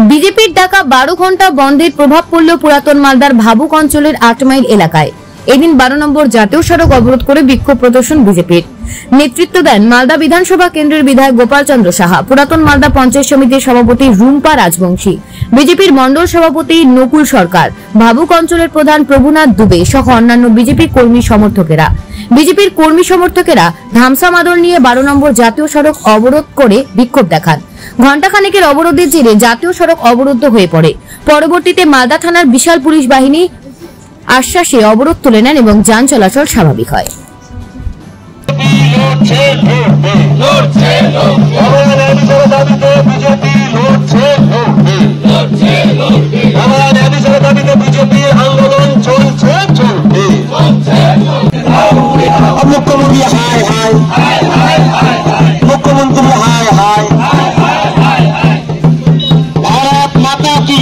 বিজেপির ডাকা 12 ঘন্টা বন্ধের প্রভাব পড়ল পুরাতন মালদার ভাবুক অঞ্চলের 8 মাইল এলাকায়। এদিন 12 নম্বর জাতীয় সড়ক অবরোধ করে বিক্ষোভ প্রদর্শন বিজেপির। নেতৃত্ব দেন মালদা বিধানসভা কেন্দ্রের বিধায়ক গোপাল চন্দ্র সাহা, পুরাতন মালদা পঞ্চায়েত সমিতির সভাপতি রুম্পা রাজবংশী, বিজেপির মন্ডল সভাপতি নকুল সরকার, ভাবুক অঞ্চলের প্রধান প্রভুনাথ দুবে সহ অন্যান্য বিজেপি কর্মী সমর্থকেরা। বিজেপির কর্মী সমর্থকেরা ধামসা মাদল নিয়ে 12 নম্বর জাতীয় সড়ক অবরোধ করে বিক্ষোভ দেখান। ঘণ্টাখানেকের অবরোধের জেরে জাতীয় সড়ক অবরুদ্ধ হয়ে পড়ে। পরবর্তীতে মালদা থানার বিশাল পুলিশ বাহিনী আশ্বাসে অবরোধ তুলে নেন এবং যান চলাচল স্বাভাবিক হয়। मुख्यमंत्री हाय हाय, मुख्यमंत्री हाय हाय, भारत माता की,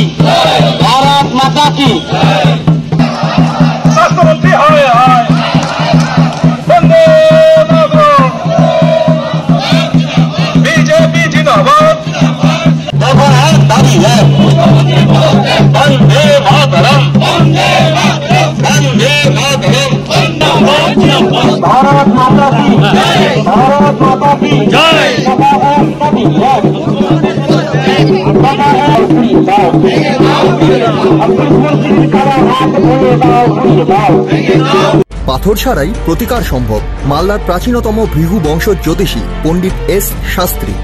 भारत माता की, राष्ट्रपति हाय हाय, वंदे मातरम, बीजेपी जिंदाबाद, दादी है, वंदे मातरम, वंदे मातरम, वंदे मातरम, भारत माता की जय, भारत माता की जय, পাথর ছাড়াই প্রতিকার সম্ভব। মালদার প্রাচীনতম ভৃগু বংশ জ্যোতিষী পণ্ডিত এস শাস্ত্রী।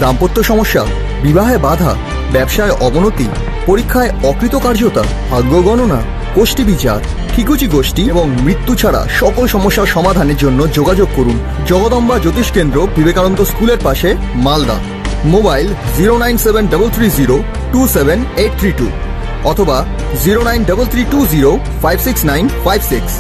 দাম্পত্য সমস্যা, বিবাহে বাধা, ব্যবসায় অবনতি, পরীক্ষায় অকৃতকার্যতা, ভাগ্য গণনা, গোষ্ঠী বিচার, ঠিকুচি গোষ্ঠী এবং মৃত্যু ছাড়া সকল সমস্যার সমাধানের জন্য যোগাযোগ করুন জগদম্বা জ্যোতিষ কেন্দ্র, বিবেকানন্দ স্কুলের পাশে, মালদা। মোবাইল 09730278332 অথবা 09332056956।